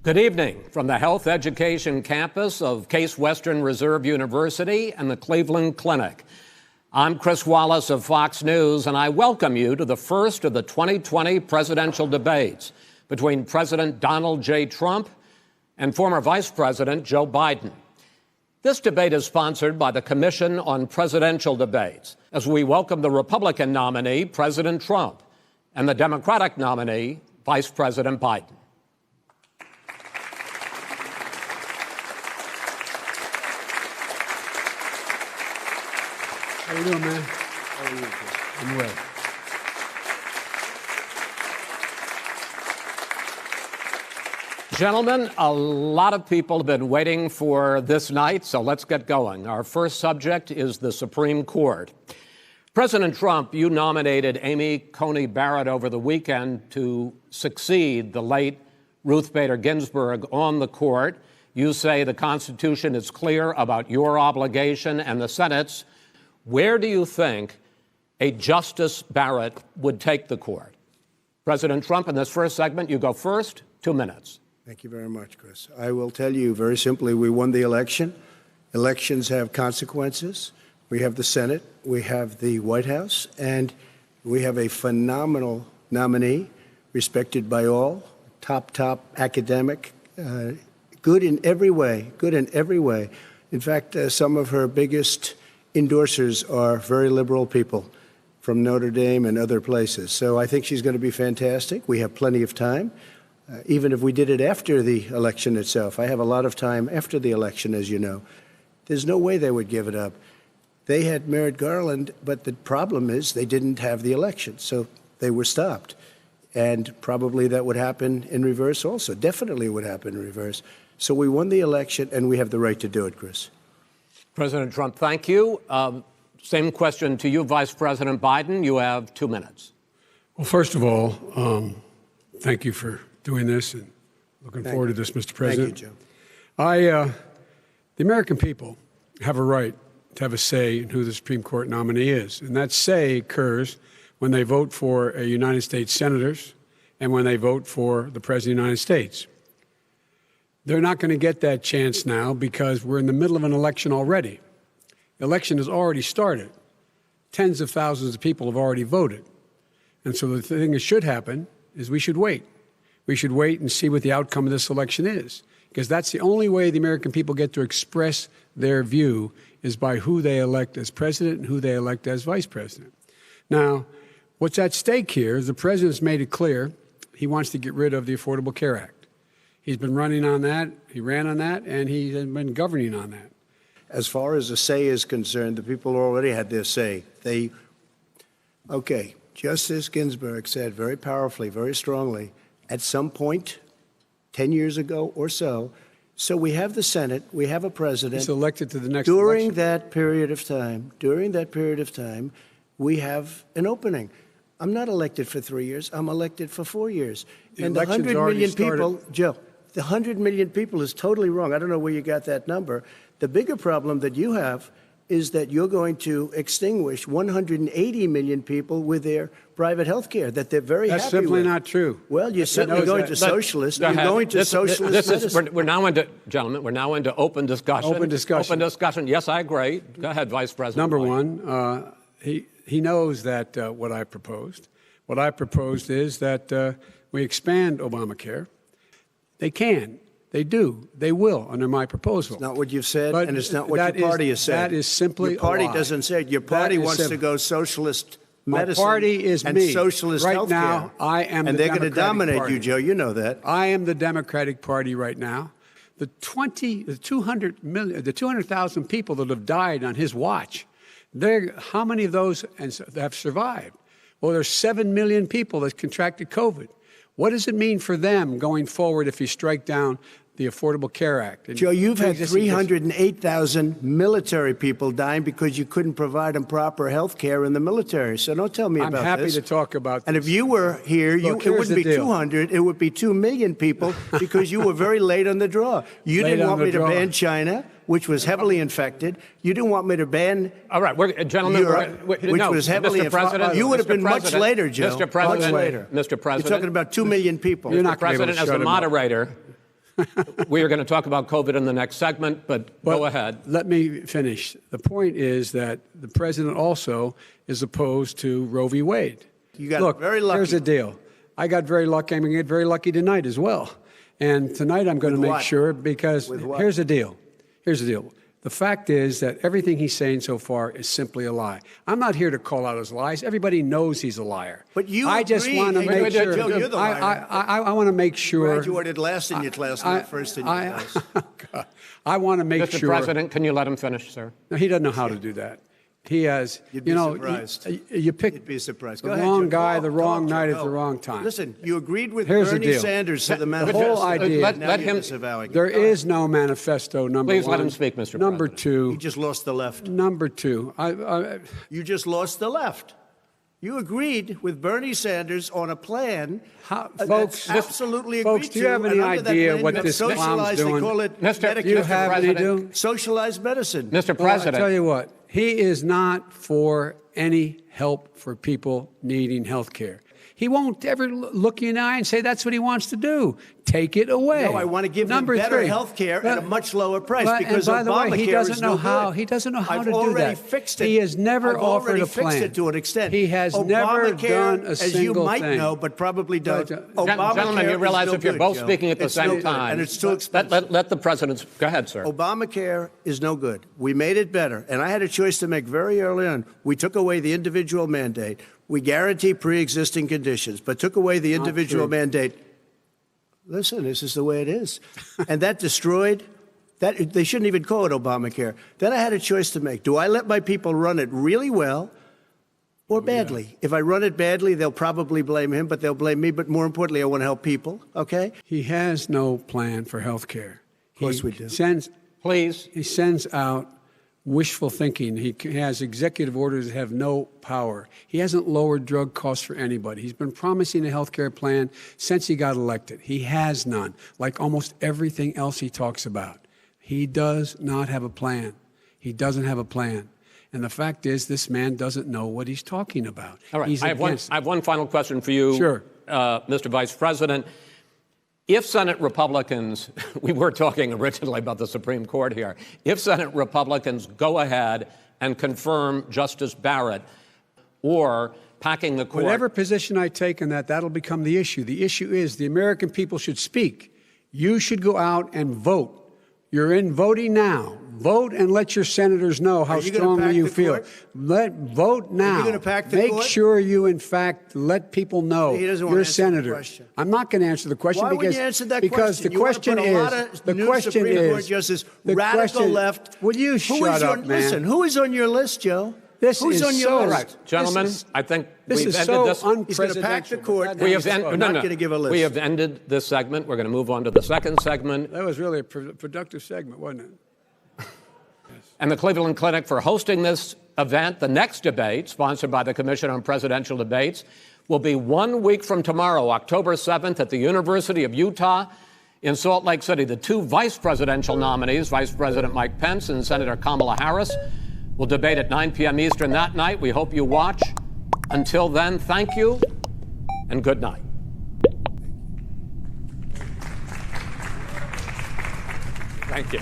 Good evening from the Health Education campus of Case Western Reserve University and the Cleveland Clinic. I'm Chris Wallace of Fox News, and I welcome you to the first of the 2020 presidential debates between President Donald J. Trump and former Vice President Joe Biden. This debate is sponsored by the Commission on Presidential Debates, as we welcome the Republican nominee, President Trump, and the Democratic nominee, Vice President Biden. How you doing, man? How are you? I'm well. Gentlemen, a lot of people have been waiting for this night, so let's get going. Our first subject is the Supreme Court. President Trump, you nominated Amy Coney Barrett over the weekend to succeed the late Ruth Bader Ginsburg on the court. You say the Constitution is clear about your obligation and the Senate's. Where do you think a Justice Barrett would take the court? President Trump, in this first segment, you go first, 2 minutes. Thank you very much, Chris. I will tell you very simply, we won the election. Elections have consequences. We have the Senate, we have the White House, and we have a phenomenal nominee, respected by all, top academic, good in every way, In fact, some of her biggest endorsers are very liberal people from Notre Dame and other places. So I think she's going to be fantastic. We have plenty of time, even if we did it after the election itself. I have a lot of time after the election, as you know. There's no way they would give it up. They had Merrick Garland, but the problem is they didn't have the election, so they were stopped. And probably that would happen in reverse also. Definitely would happen in reverse. So we won the election, and we have the right to do it, Chris. President Trump, thank you. Same question to you, Vice President Biden. You have 2 minutes. Well, first of all, thank you for doing this and looking forward to this, Mr. President. Thank you, Joe. The American people have a right to have a say in who the Supreme Court nominee is. And that say occurs when they vote for United States senators and when they vote for the President of the United States. They're not going to get that chance now because we're in the middle of an election already. The election has already started. Tens of thousands of people have already voted. And so the thing that should happen is we should wait. We should wait and see what the outcome of this election is, because that's the only way the American people get to express their view is by who they elect as president and who they elect as vice president. Now, what's at stake here is the president's made it clear he wants to get rid of the Affordable Care Act. He's been running on that, he ran on that, and he's been governing on that. As far as the say is concerned, the people already had their say. Justice Ginsburg said very powerfully, very strongly, at some point, 10 years ago or so we have the Senate, we have a president. He's elected to the next election. During that period of time, we have an opening. I'm not elected for 3 years, I'm elected for 4 years. And the 100 million people, Joe, the 100 million people is totally wrong. I don't know where you got that number. The bigger problem that you have is that you're going to extinguish 180 million people with their private health care that they're very happy with. That's simply not true. Well, you're certainly going to socialist. You're going to socialist medicine. We're now into open discussion. Open discussion. Open discussion. Yes, I agree. Go ahead, Vice President. Number one, he knows that what I proposed. What I proposed is that we expand Obamacare. They can. They do. They will under my proposal. It's not what you've said, and it's not what your party has said. That is simply your party a lie. Doesn't say it. Your party wants to go socialist medicine. My party is and me. Socialist right healthcare. Now, I am and the they're going to dominate party. you, Joe. You know that. I am the Democratic Party right now. The 200,000 people that have died on his watch, how many of those have survived? Well, there's 7 million people that contracted COVID. What does it mean for them going forward if you strike down the Affordable Care Act? Joe, you've had 308,000 military people dying because you couldn't provide them proper health care in the military. So don't tell me about this. I'm happy to talk about this. And if you were here, it wouldn't be 200, it would be 2 million people because you were very late on the draw. You didn't want me to ban China, which was heavily infected. You didn't want me to ban All right, gentlemen, Europe, which was heavily infected. You would have been much later, Joe. Mr. President, much later. Mr. President. You're talking about 2 million people. Mr. President, as the moderator, We are going to talk about COVID in the next segment, but go ahead. Let me finish. The point is that the president also is opposed to Roe v. Wade. You got Look, very lucky. here's the deal. I got very lucky. I'm going to get very lucky tonight as well. And tonight I'm going to With make what? sure, because With what? here's the deal. Here's the deal. The fact is that everything he's saying so far is simply a lie. I'm not here to call out his lies. Everybody knows he's a liar. But you I just agreed. want to Hey, make sure. Joe, you're the liar. I want to make sure. Graduated last in your class, not first in your class. God, I want to make Mr. sure. President, can you let him finish, sir? No, he doesn't know how to do that. He has, You'd be surprised. You pick You'd be surprised. the Go ahead, wrong Joe. guy, Go, the wrong Joe, night go. at the wrong time. Listen, you agreed with Here's the Bernie deal. Sanders to the The manifesto. whole idea. Let him. There is no manifesto, number Please one. let him speak, Mr. Number President. two. You just lost the left. Number two. You just lost the left. You agreed with Bernie Sanders on a plan Folks, that's absolutely folks, agreed do you have to, any and under that idea plan, what you have this clown's socialized, doing? They call it Mr. Do you have any President. do? socialized medicine. Mr. Well, President. I'll tell you what. He is not for any help for people needing health care. He won't ever look you in the eye and say that's what he wants to do. Take it away. No, I want to give Number them better three. health care at a much lower price But- because and by the way, Obamacare he doesn't is know no how. good. He doesn't know how I've to do already that. fixed it. He has never I've offered already a plan. fixed it to an extent. He has never Obamacare, done a as single you might thing. know, but probably don't. Obamacare Gentlemen, you is realize no if you're good, both Joe. speaking at the It's no same good, time, and it's too expensive. let the president. Go ahead, sir. Obamacare is no good. We made it better. And I had a choice to make very early on. We took away the individual mandate. We guarantee pre-existing conditions, but took away the individual mandate. Listen, this is the way it is. And that destroyed that. They shouldn't even call it Obamacare. Then I had a choice to make. Do I let my people run it really well or badly? If I run it badly, they'll probably blame him, but they'll blame me. But more importantly, I want to help people, okay? He has no plan for health care. Of course we do. Please. He sends out wishful thinking. He has executive orders that have no power. He hasn't lowered drug costs for anybody. He's been promising a health care plan since he got elected. He has none, like almost everything else he talks about. He does not have a plan. He doesn't have a plan. And the fact is, this man doesn't know what he's talking about. All right. He's I have one final question for you, Sure. Mr. Vice President. If Senate Republicans, we were talking originally about the Supreme Court here, if Senate Republicans go ahead and confirm Justice Barrett or packing the court. Whatever position I take on that, that'll become the issue. The issue is the American people should speak. You should go out and vote. You're in voting now. Vote and let your senators know how strongly you feel. Vote now. Are you gonna pack the Make court? sure you, in fact, let people know He doesn't want you're a to answer the senator. question. I'm not going to answer the question Why because wouldn't you answer that because question? the question you want to put a lot is of the new question Supreme Court is justice, the radical question- left. Will you shut up, man? Listen, who is on your list, Joe? This Who's is on your so list? Right. Gentlemen, I think This we've is ended so this. He's going to pack the unprecedented. court. We have I'm not going to give a list. We have ended this segment. We're going to move on to the second segment. That was really a productive segment, wasn't it? And the Cleveland Clinic for hosting this event. The next debate, sponsored by the Commission on Presidential Debates, will be 1 week from tomorrow, October 7th, at the University of Utah in Salt Lake City. The two vice presidential nominees, Vice President Mike Pence and Senator Kamala Harris, will debate at 9 p.m. Eastern that night. We hope you watch. Until then, thank you and good night. Thank you.